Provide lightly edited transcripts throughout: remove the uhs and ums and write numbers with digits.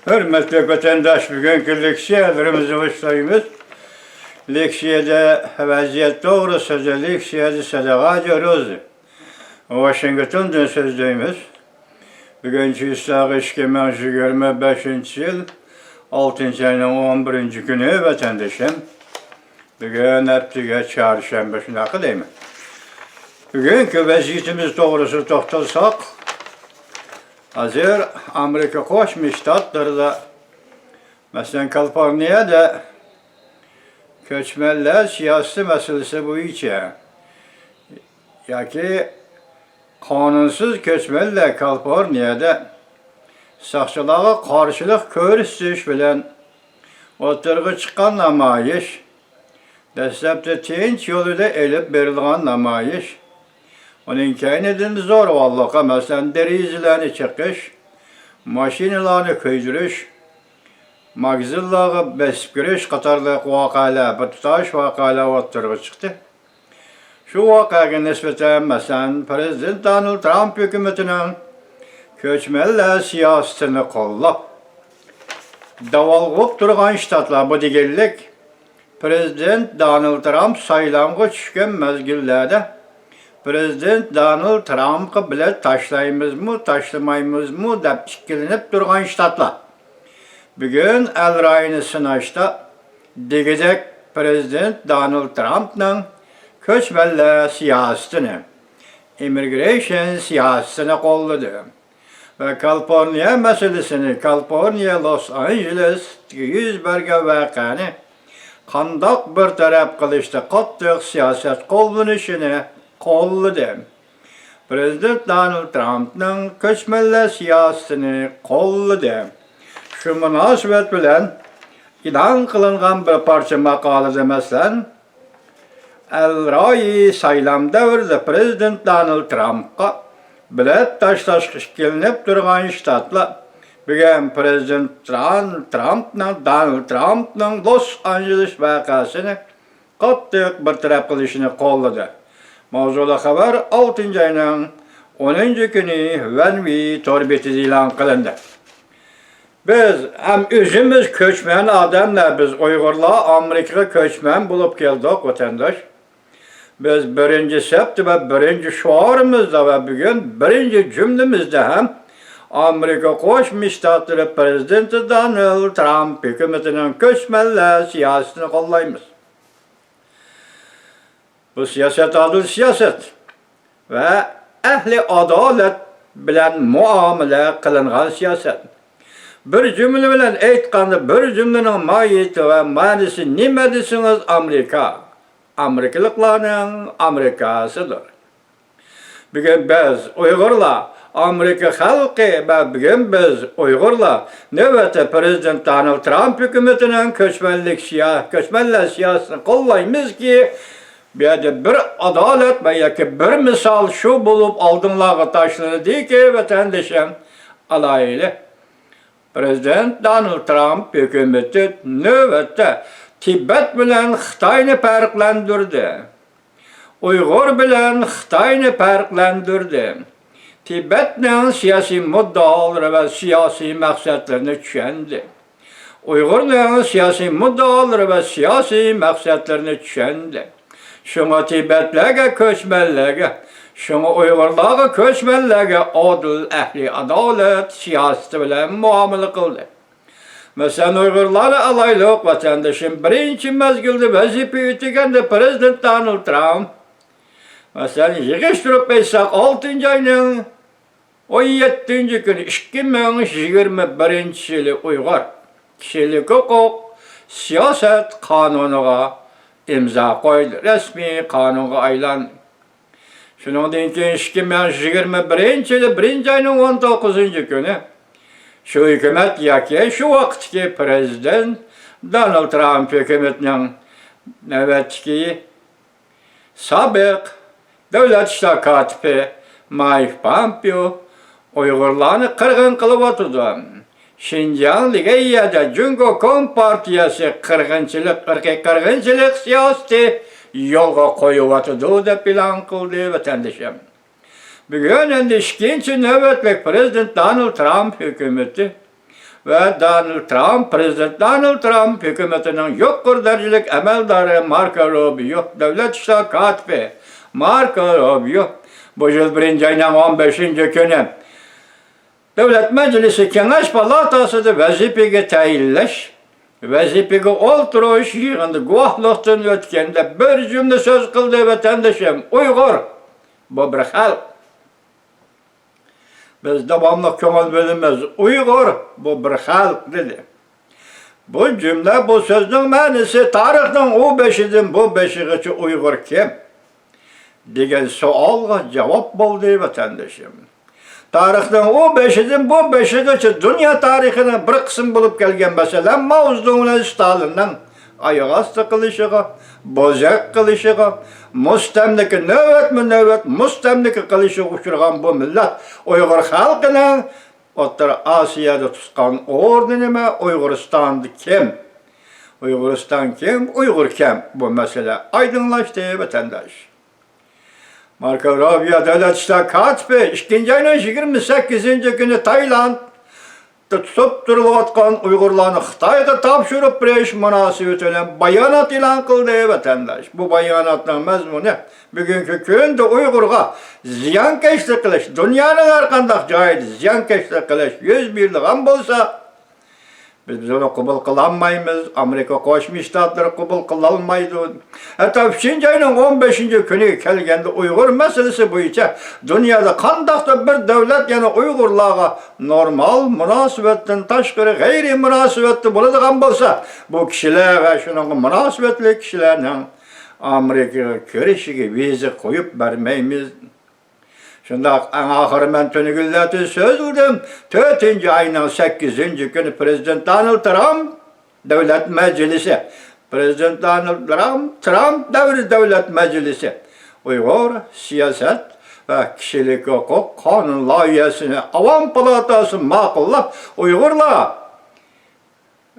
Hürmetli vatandaş, bugünkü leksiyalarımızı başlayımız. Leksiyada vaziyet doğru sözü, leksiyada sadaka rozu. Washington'dan sözdeyimiz. Bugünkü İslah 2025 yıl 6. ayının 11. günü vatandaşım. Bugün haftaga çarşamba şunaqa deymi. Bugünkü vaziyetimiz doğrusu to'xtalsak, hazır Amerika Qo'shma Shtatlarida, masalan Kaliforniyada ko'chmanlar siyosiy masalasi bo'yicha yoki qonunsiz ko'chmanlar Kaliforniyada soqchilarga qarshilik ko'rsatish bilan o'tirg'i chiqqan namoyish, dastlabda tinch yo'lida elib berilgan namoyish, uning keynidan zo'ravonlikqa, masalan derazalarni chiqish, mashinalarni ko'ydirish, magazinlarga bosib kirish qatorliq voqealar, bir tutash voqealar o'tirg'i chiqdi. Shu voqeaga nisbatan masalan Prezident Donald Trump hukumatining ko'chmanlar siyosatini qo'llab davolg'ib turgan shtatlar bu deganlik, Prezident Donald Trump saylanga tushgan mezgillarda Prezident Donald Trump'ı bilet tashlaymizmi, tashlamaymizmi deb ikkilanib turgan shtatlar bugün el rayini sınashda degidek Prezident Donald Trump'ning ko'chmanlar siyosatini, immigration siyosatini qo'lladi ve Kaliforniya meselesini, Kaliforniya Los Angeles yuz bergan voqeani qandoq bir taraf qilishda qattiq siyosat qo'llanishini qo'lladi. Prezident Donald Trump'ning ko'chmanlar siyosatini qo'lladi. Şu münasebet bilan e'lon qilingan bir parcha maqolada masalan El-Rai saylam davrida Prezident Donald Trump'ga bilet tashlash kelinib turgan shtatlar bugün Prezident Donald Trump'ning Los Angeles voqeasini qattiq bartaraf qilishini qo'lladi. Mavzuli xabar 6. ayning 10. kuni Vanvi torbetida e'lon qilindi. Biz hem özümüz köçmen adamlar, biz Uygurlar Amerika'ya köçmen bulup geldik vatandaş. Biz 1. sept ve 1. şuarımızda ve bugün 1. cümlemizde hem Amerika Qo'shma Shtatları Prezidenti Donald Trump hükümetinin köçmenler siyasetini qo'llaymiz. Bu siyaset adil siyaset ve ehli adalet bilen muamele kılıngan siyaset. Bir cümle bilen aytganda, bir cümlenin mahiyeti ve manisi nima desiniz Amerika? Amerikalıklarning Amerikasıdır. Bugün biz Uygurlar, Amerika halkı ve bugün biz Uygurlar növbette Prezident Donald Trump hükümetinin köçmenler siyasetini qo'llaymiz ki bir adalet ve yoki bir misal şu bulup aldınlarga taşlandı ki vatandaşım alaylı. Prezident Donald Trump hükümeti növbette Tibet bilen Xitayni farqlandirdi. Uyghur bilen Xitayni farqlandirdi. Tibetning siyosiy muddaolari ve siyosiy maqsadlarini tushundi. Uyg'urning siyosiy muddaolari ve siyosiy maqsadlarini tushundi. Şuna Tibetlarga ko'chmanlarga, şuna Uyg'urlarga ko'chmanlarga adil ahli adalet siyosati bilan muomala qildi. Mesela Uyg'urlarni alaylik vatandaşım, birinchi mezgilda vazifa o'taganda Prezident Donald Trump mesela yig'ishtirib aytsak 6. ayning 17. kuni 2021 yili Uyg'ur kishilik huquq siyosat qonuniga imzo qo'ydi, rasmiy qonunga aylandi. Shuningdek 2021 yili 1. ayning 19. kuni şu hükümet yoki şu vaqtki Prezident Donald Trump hükümetining navbatdagi sobiq davlat ishlar kotibi Mike Pompeo Uyg'urlarni qirg'in qilib o'tirdi. Xinjiang Ligeyada Jungo Kompartiyasi irqiy qirg'inchilik siyosati yo'lga qo'yib o'tirdi deb e'lon qildi vatandaşım. Bugün endi ikkinchi navbatdagi Prezident Donald Trump hükümeti ve Donald Trump, Prezident Donald Trump hükümetinin yuqori darajalik amaldori Marco Rubio, Davlat ishlar katibi Marco Rubio bu yıl 1 ayının 15. günü Devlet Meclisi Kengaş Palatası'da vazifege tayinlash, vazifege olturuş yığında guvahlyktan ötkende bir cümle söz kıldı vatandaşım, Uygur, bu bir halk. Biz devamlı köngül bölünmez, Uygur, bu bir halk dedi. Bu cümle, bu sözün manisi tarihten o beşidin bu beşiğiçi Uygur kim? Degen sualga cevap buldu vatandaşım. Tarihten o beşidin bu beşiğiçi dünya tarihine bir kısım bulup gelgen mesela Mao Zedong'un Stalin'den ayak astı kılışıga, bozak kılışıga, mustemliki nöbet mustemliki kılışı uçurgan bu millet Uygur halkının Orta Asya'da tutkan ordu nime, Uyguristan'da kim? Uyguristan kim? Uygur kim? Bu mesele aydınlaştı vatandaş. Marco Rubio Devlet İşler Katibi 2. ayının 28. günü Tayland'da tutup durulatkan Uygurlarını Xitayga tapşırıp beriş münasebetiyle bayanat ilan kıldı vatandaş. Bu bayanatın mezmunu bugünkü günde Uygur'a ziyankeşlik kılış, dünyanın arkandaki cahil ziyankeşlik kılış 101'liğen bolsa biz onu kabul kılamayız. Amerika Koşmuş Ştatları kabul kılalmaydı. Hatta 3. ayının 15. günü kelgende Uygur meselesi boyunca dünyada kandakta bir devlet yani Uygurlarga normal münasebetten taşkırı gayri münasebetli buladigan bolsa bu kişiler ve şunun münasebetli kişilerinin Amerika körüşüge vize koyup vermeyimiz. Şunda ahırı ben tönügülletü söz verdim. 4. ayının 8. günü Prezident Donald Trump Devlet Meclisi. Prezident Donald Trump Devlet Meclisi. Uygur siyaset ve kişilik hukuk kanun layihesini Avam Palatası makullap Uygurlar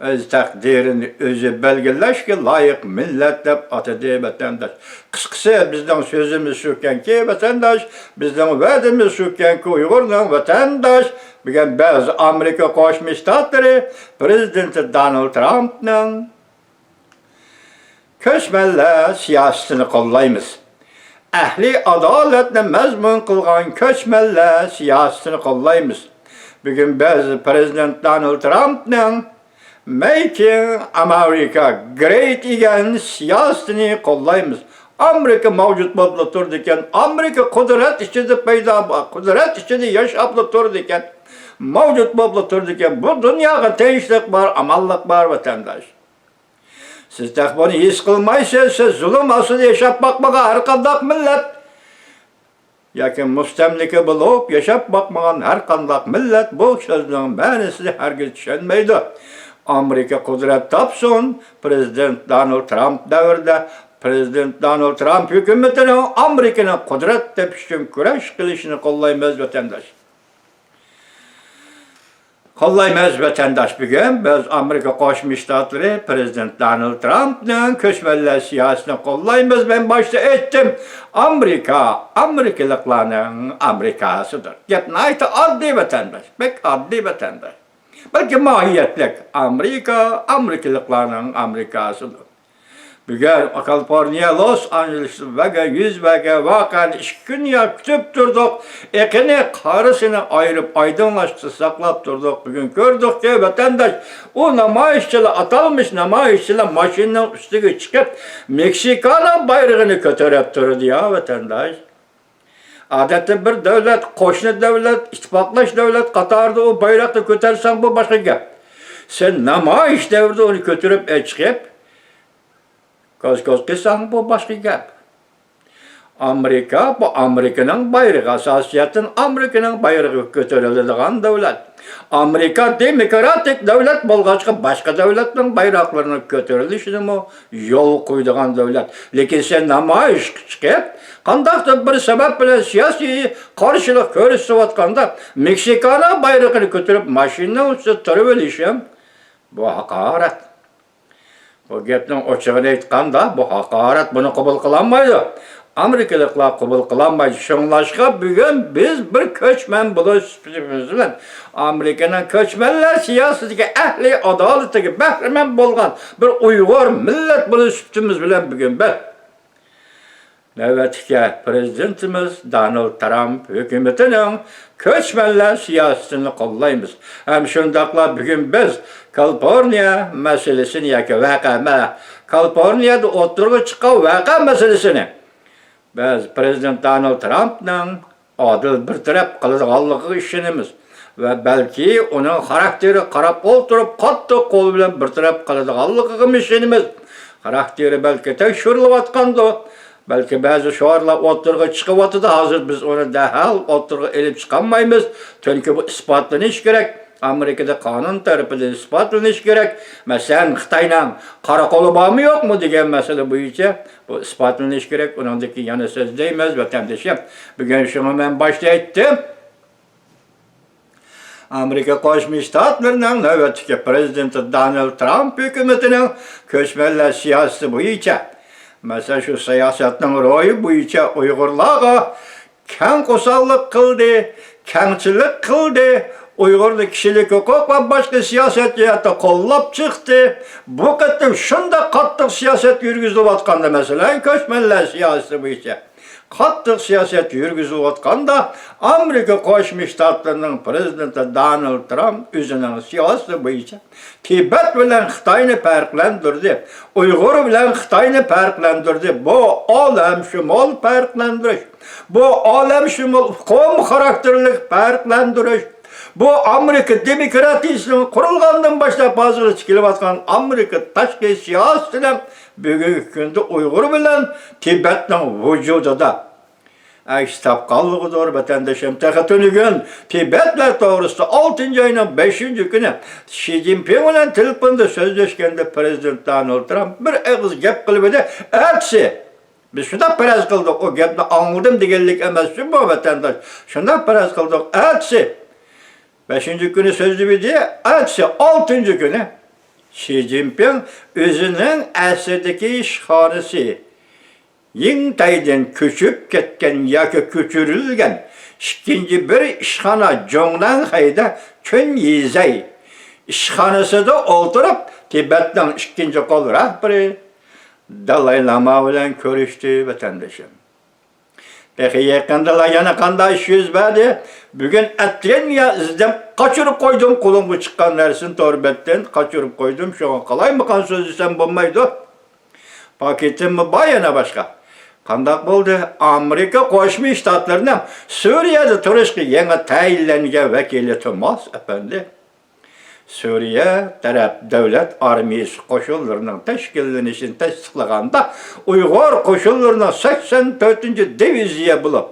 öz takdirini özü belgeleşki layık millet dep atadı vatandaş. Kıskısı bizden sözümüz şuken ki vatandaş, bizden vaadimiz şuken ki Uygur'dan vatandaş, bugün bazı Amerika Koşmuş Ştatları Prezidenti Donald Trump'ın köçmelle siyasetini kollayımız. Ehli adaletle mezmun kılgan köçmelle siyasetini kollayımız. Bugün bazı Prezident Donald Trump'ın Making America Great igen siyasetini kollayımız. Amerika mevcut bulup dururken, Amerika kudret içinde kudret içinde yaşaplı dururken, mevcut bulup dururken, bu dünyada tenişlik var, amallık var vatandaş. Siz de bunu his kılmayısınız, siz zulüm asıl yaşap bakmağa her kandak millet. Yakin mustemlike bulup yaşap bakmağın her kandak millet bu sözünün manisi herkes düşünmeydi. Amerika kudret tapsın, Prezident Donald Trump devirde, Prezident Donald Trump hükümetinin Amerika'nın kudret tepişim küreş kılışını kollayımız vatandaş. Kollayımız vatandaş bugün, biz Amerika Koşmuş Ştatları Prezident Donald Trump'ın köçmeller siyasetini kollayımız. Ben başta ettim, Amerikalıkların Amerikasıdır. Gepnaytı adli vatandaş, pek adli vatandaş. Belki mahiyetlik Amerikalıkların Amerikasıdır. Bugün Kaliforniya, Los Angeles ve 100 ve vakan 2 gün ya kütüp durduk. Ekini karısını ayırıp aydınlaştı saklap durduk. Bugün gördük ki vatandaş o namayişçiler atılmış namayişçiler maşinin üstüne çıkıp Meksika'nın bayrağını kötürüp durdu ya vatandaş. Adette bir devlet, koşnu devlet, ittifaqlaş devlet Katar'da o bayrakta kötersen bu başka gap. Sen namayiş devrde onu kötürüp çıkıp göz kısan bu başka gap. Amerika, bu Amerika'nın bayrağı, asasiyetin Amerika'nın bayrağı kötürüldüğün devlet. Amerika demokratik devlet bolgaçka başka devletlerin bayraklarını kötürülüşünü yol koyduğun devlet. Lekin sen namayiş çıkıp, kandakta bir sebep bilen siyasi karşılık görüşüvatkanda Meksika'nın bayrağını kötürüp maşininin üstü turuluşum, bu hakaret. Bu gepnin açığını aytkanda bu hakaret, bunu kabul kılanmaydı. Amerikalıklar kabul kılanmaydı. Şunlaşka bugün biz bir köçmen buluşumuz bilen Amerika'nın köçmenler siyasetdeki ehli adaletdeki bahrimen bolgan bir Uygur millet buluşumuz bilen bugün ben. Növbetki prezidentimiz Donald Trump hükümetinin köçmenler siyasetini kollaymiz. Hem şundakla bugün biz Kaliforniya meselesini yaki vaka Kaliforniyada oturgu çıkan vaka meselesini biz Prezident Donald Trump'ның adil bir taraf kıldığı işinimiz ve belki onun karakteri karap oturup katı kol bilen bir taraf kıldığı işinimiz karakteri belki tekşürülüp atkandı. Belki bazı şuarlar oturgu çıkıp atıdı. Hazır biz onu derhal oturgu elip çıkamayız. Çünkü bu ispatlanış gerek. Amerika'da kanun tarafından ispatlanış gerek. Mesela Xitay'la karakolu bağ mı yok mu diyen mesele bu içe. Bu ispatlanış gerek. Onundaki yanı söz değmez vatandaşım. Bugün şunu ben başta ettim. Amerika Koşmuş Ştatlarının növbetdeki prezidenti Donald Trump hükümetinin köçmenler siyaseti bu içe. Mesela şu siyasetin royu bu içe Uygurlarga keng qosallık kıldı, kengçilik kıldı, Uygurlu kişilik hukuk ve başka siyaset cihette kollap çıktı. Bu kadar şunda kattık siyaset yürgüzülüp atkanda mesela köçmenler siyaseti bu içe. Kattık siyaset yürgüzülüp atkanda Amerika Koşmuş Ştatlarının prezidenti Donald Trump üzerinin siyaseti bu içe. Tibet bilen Xitayni farklandırdı. Uygur bilen Xitayni farklandırdı. Bu alemşumul farklandırış. Bu alemşumul kom karakterlik farklandırış. Bu Amerika demokrasisinin kurulgandan başlayıp bazıları çıkılıp atkan Amerika taşkı siyasetine bugünkü günde Uygur bilen Tibet'nin vücudu da kitapkallığı doğru vatandaşım tekatını gün Tibet'le doğrusu 6. ayının 5. günü Xi Jinping ile telefonda sözleşkende Prezident Donald Trump bir ağız gep kılıp ede aksi. Biz şunda perez kıldık o gepni anladım digellik emezsin bu vatandaş. Şunda perez kıldık aksi. 5. günü sözlü bir diye aksi 6. günü Xi Jinping özünün əsrdeki işhanesi Yingtay'dan küçüp ketken yaki küçürülgen ikinci bir işhana Zhongnan hayda Çön Yizay işhanesi de oturup Tibet'ten ikinci kol rahberi Dalai Lama ile görüştü vatandaşım. Peki yakında yana kanda iş yüz verdi. Bugün ettiren ya izden kaçırıp koydum kulungu çıkan nersin torbetten kaçırıp koydum. Şu an kolay mı kan sözü sen bulmaydı? Paketim mi bayana başka? Kandak buldu Amerika Koşmuş Ştatlarına Suriye'de turuşki yeni tayinlenge vekili tutmaz efendi. Suriye taraf devlet armiyası koşullarının teşkillenişini tasdiklaganda Uygur koşullarına 84. diviziya bulup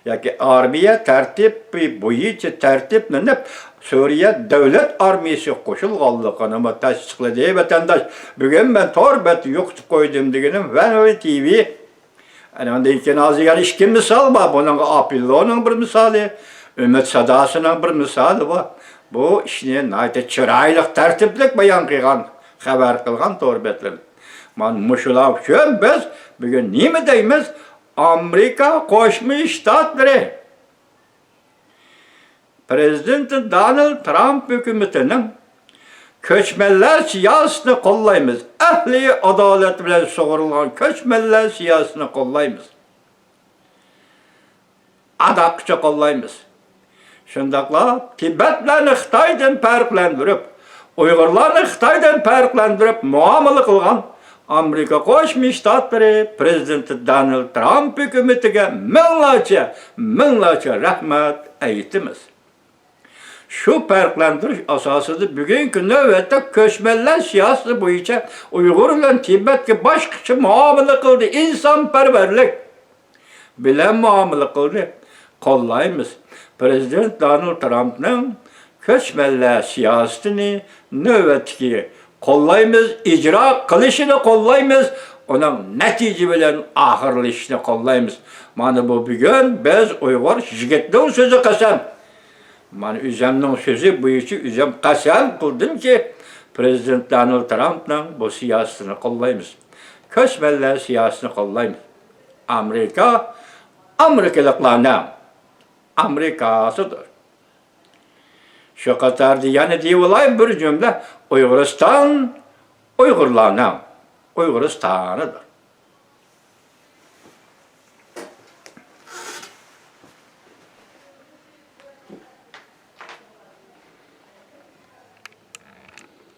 yaki armiya tertip boyunca tertiplenip Suriye devlet armiyası koşulganlığını tasdikladı vatandaş. Bugün ben torbet yoktu koydum diyelim Venve TV. Yani ondan ki nazigar işkin misal var. Bunun Apillo'nun bir misali, Ümit Sadası'nın bir misali var. Bu işine nayte çıraylık, tertiplik bayan kıygan, haber kılgan torbetlerin. Man muşulav şön biz bugün nime deyimiz? Amerika Koşmuş Ştatları. Prezident Donald Trump hükümetinin köçmenler siyasetini kollaymiz. Ehli adalet bilen soğurulan köçmenler siyasetini kollaymiz. Adakça kollaymiz. Şundakla Tibetlerini Xitay'dan farklandırıp, Uygurlarını Xitay'dan farklandırıp muamele kılgan Amerika Koşmuş Ştatları Prezidenti Donald Trump hükümetine minlarca rahmet eğitimiz. Şu farklandırış asasıdır. Bugünkü növbette köçmenler siyaseti boyunca Uygur ile Tibet'e başkaça muamele kıldı. İnsanperverlik bilen muamele kıldı. Kollayımız. Prezident Donald Trump'ın köçmenler siyasetini növbetki kollayımız, icra kılışını kollayımız, onun netice bilen ahırlışını kollayımız. Mana bu bugün biz Uygur jigitliğin sözü kasem. Man üzemnin sözü bu işi üzem kasem kıldım ki Prezident Donald Trump'la bu siyasetini kollayımız. Köçmenler siyasetini kollayımız. Amerika, Amerikalıklarının Amerikasıdır. Şu kadar yani diyorlar bir cümle Uygurlarının Uygur'istan'ıdır.